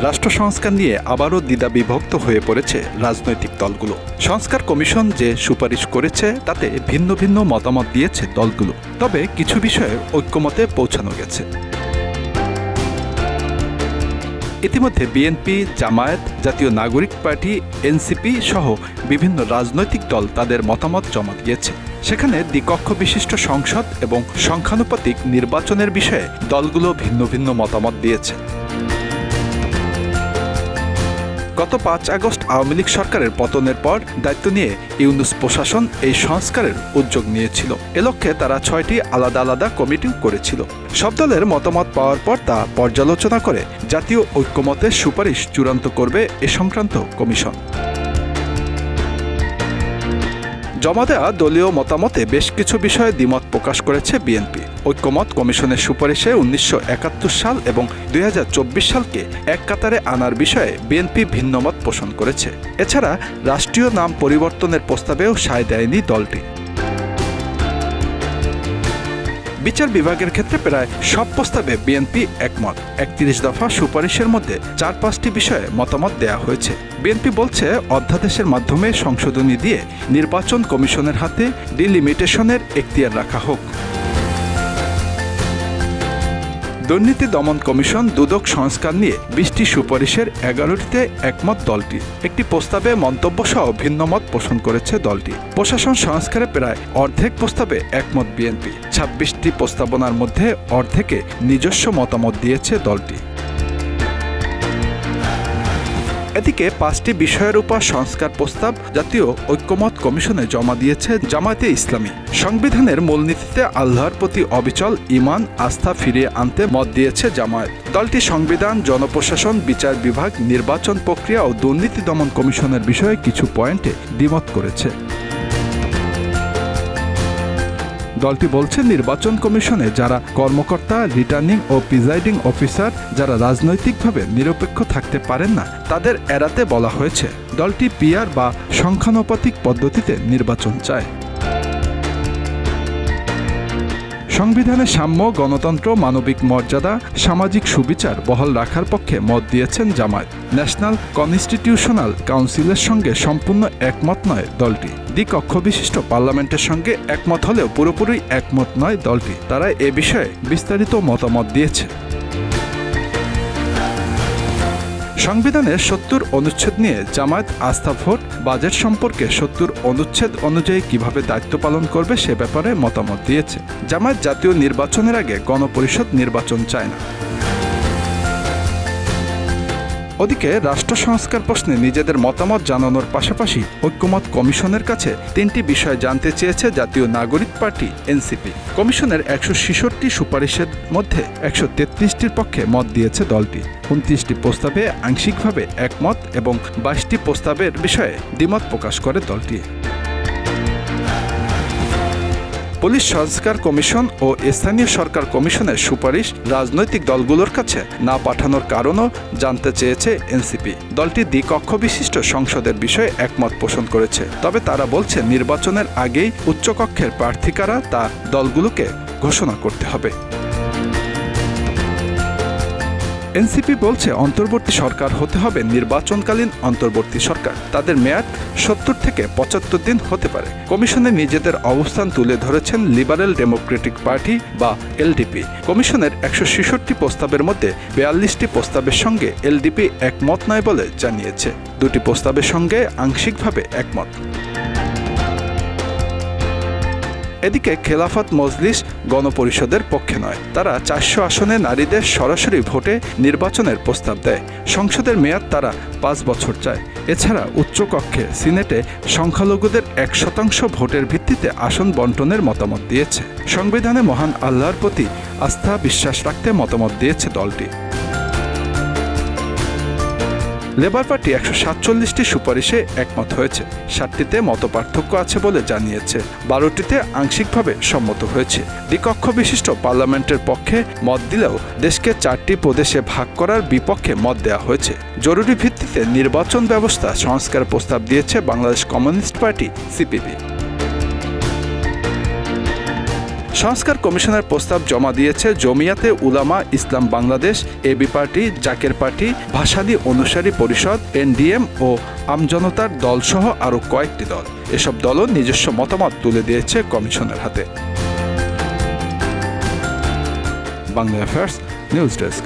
রাষ্ট্র সংস্কার নিয়ে আবারও দ্বিধাবিভক্ত হয়ে পড়েছে রাজনৈতিক দলগুলো। সংস্কার কমিশন যে সুপারিশ করেছে তাতে ভিন্ন ভিন্ন মতামত দিয়েছে দলগুলো, তবে কিছু বিষয়ে ঐক্যমতে পৌঁছানো গেছে। ইতিমধ্যে বিএনপি, জামায়াত, জাতীয় নাগরিক পার্টি, এনসিপি সহ বিভিন্ন রাজনৈতিক দল তাদের মতামত জমা দিয়েছে। সেখানে দ্বিকক্ষ বিশিষ্ট সংসদ এবং সংখ্যানুপাতিক নির্বাচনের বিষয়ে দলগুলো ভিন্ন ভিন্ন মতামত দিয়েছে। গত ৫ আগস্ট আওয়ামী লীগ সরকারের পতনের পর দায়িত্ব নিয়ে ইউনূস প্রশাসন এই সংস্কারের উদ্যোগ নিয়েছিল। এ লক্ষ্যে তারা ৬টি আলাদা আলাদা কমিটিও করেছিল। সব দলের মতামত পাওয়ার পর তা পর্যালোচনা করে জাতীয় ঐক্যমতের সুপারিশ চূড়ান্ত করবে এ সংক্রান্ত কমিশন। জমা দেওয়া দলীয় মতামতে বেশ কিছু বিষয়ে দ্বিমত প্রকাশ করেছে বিএনপি। ঐক্যমত কমিশনের সুপারিশে ১৯৭১ সাল এবং ২০২৪ সালকে এক কাতারে আনার বিষয়ে বিএনপি ভিন্নমত পোষণ করেছে। এছাড়া রাষ্ট্রীয় নাম পরিবর্তনের প্রস্তাবেও সায় দেয়নি দলটি। বিচার বিভাগের ক্ষেত্রে প্রায় সব প্রস্তাবে বিএনপি একমত। ৩১ দফা সুপারিশের মধ্যে ৪-৫টি বিষয়ে মতামত দেয়া হয়েছে। বিএনপি বলছে, অধ্যাদেশের মাধ্যমে সংশোধনী দিয়ে নির্বাচন কমিশনের হাতে ডিলিমিটেশনের এখতিয়ার রাখা হোক। দুর্নীতি দমন কমিশন দুদক সংস্কার নিয়ে ২০টি সুপারিশের ১১টিতে একমত দলটি। একটি প্রস্তাবে মন্তব্য সহ ভিন্নমত পোষণ করেছে দলটি। প্রশাসন সংস্কারে প্রায় অর্ধেক প্রস্তাবে একমত বিএনপি। ২৬টি প্রস্তাবনার মধ্যে অর্ধেকে নিজস্ব মতামত দিয়েছে দলটি। এদিকে ৫টি বিষয়ের উপর সংস্কার প্রস্তাব জাতীয় ঐক্যমত কমিশনে জমা দিয়েছে জামায়াতে ইসলামী। সংবিধানের মূলনীতিতে আল্লাহর প্রতি অবিচল ঈমান আস্থা ফিরিয়ে আনতে মত দিয়েছে জামায়াত। দলটি সংবিধান, জনপ্রশাসন, বিচার বিভাগ, নির্বাচন প্রক্রিয়া ও দুর্নীতি দমন কমিশনের বিষয়ে কিছু পয়েন্টে দ্বিমত করেছে। দলটি বলছে, নির্বাচন কমিশনে যারা কর্মকর্তা, রিটার্নিং ও প্রিজাইডিং অফিসার যারা রাজনৈতিকভাবে নিরপেক্ষ থাকতে পারেন না, তাদের এড়াতে বলা হয়েছে। দলটি পিআর বা সংখ্যানুপাতিক পদ্ধতিতে নির্বাচন চায়। সংবিধানে সাম্য, গণতন্ত্র, মানবিক মর্যাদা, সামাজিক সুবিচার বহাল রাখার পক্ষে মত দিয়েছেন জামায়াত। ন্যাশনাল কনস্টিটিউশনাল কাউন্সিলের সঙ্গে সম্পূর্ণ একমত নয় দলটি। দ্বিকক্ষ বিশিষ্ট পার্লামেন্টের সঙ্গে একমত হলেও পুরোপুরি একমত নয় দলটি। তারা এ বিষয়ে বিস্তারিত মতামত দিয়েছে। সংবিধানের ৭০ অনুচ্ছেদ নিয়ে জামায়াত আস্থা ভোট, বাজেট সম্পর্কে ৭০ অনুচ্ছেদ অনুযায়ী কিভাবে দায়িত্ব পালন করবে সে ব্যাপারে মতামত দিয়েছে। জামায়াত জাতীয় নির্বাচনের আগে গণপরিষদ নির্বাচন চায় না। ওদিকে রাষ্ট্র সংস্কার প্রশ্নে নিজেদের মতামত জানানোর পাশাপাশি ঐক্যমত কমিশনের কাছে ৩টি বিষয় জানতে চেয়েছে জাতীয় নাগরিক পার্টি এনসিপি। কমিশনের ১৬৬টি সুপারিশের মধ্যে ১৩৩টির পক্ষে মত দিয়েছে দলটি। ২৯টি প্রস্তাবে আংশিকভাবে একমত এবং ২২টি প্রস্তাবের বিষয়ে দ্বিমত প্রকাশ করে দলটি। পুলিশ সংস্কার কমিশন ও স্থানীয় সরকার কমিশনের সুপারিশ রাজনৈতিক দলগুলোর কাছে না পাঠানোর কারণও জানতে চেয়েছে এনসিপি। দলটি দ্বিকক্ষ বিশিষ্ট সংসদের বিষয়ে একমত পোষণ করেছে, তবে তারা বলছে নির্বাচনের আগেই উচ্চকক্ষের প্রার্থী কারা তা দলগুলোকে ঘোষণা করতে হবে। এনসিপি বলছে, অন্তর্বর্তী সরকার হতে হবে নির্বাচনকালীন অন্তর্বর্তী সরকার। তাদের মেয়াদ ৭০ থেকে ৭৫ দিন হতে পারে। কমিশনে নিজেদের অবস্থান তুলে ধরেছেন লিবারেল ডেমোক্রেটিক পার্টি বা এলডিপি। কমিশনের ১৬৬ প্রস্তাবের মধ্যে ৪২টি প্রস্তাবের সঙ্গে এলডিপি একমত নয় বলে জানিয়েছে। ২টি প্রস্তাবের সঙ্গে আংশিকভাবে একমত। এদিকে খেলাফত মজলিস গণপরিষদের পক্ষে নয়। তারা ৪০০ আসনে নারীদের সরাসরি ভোটে নির্বাচনের প্রস্তাব দেয়। সংসদের মেয়াদ তারা ৫ বছর চায়। এছাড়া উচ্চকক্ষে সিনেটে সংখ্যালঘুদের ১% ভোটের ভিত্তিতে আসন বন্টনের মতামত দিয়েছে। সংবিধানে মহান আল্লাহর প্রতি আস্থা বিশ্বাস রাখতে মতামত দিয়েছে দলটি। লেবার পার্টি ১৪৭টি সুপারিশে একমত হয়েছে। ৭টিতে মতপার্থক্য আছে বলে জানিয়েছে। ১২টিতে আংশিকভাবে সম্মত হয়েছে। দ্বিকক্ষ বিশিষ্ট পার্লামেন্টের পক্ষে মত দিলেও দেশকে ৪টি প্রদেশে ভাগ করার বিপক্ষে মত দেওয়া হয়েছে। জরুরি ভিত্তিতে নির্বাচন ব্যবস্থা সংস্কার প্রস্তাব দিয়েছে বাংলাদেশ কমিউনিস্ট পার্টি সিপিবি। সংস্কার কমিশনের প্রস্তাব জমা দিয়েছে Jamiate Ulama Islam Bangladesh, AB Party, Zaker Party, Bhasani অনুসারী পরিষদ, এনডিএম ও আমজনতার দলসহ আরও কয়েকটি দল। এসব দলও নিজস্ব মতামত তুলে দিয়েছে কমিশনের হাতে। Bangla affairs news desk.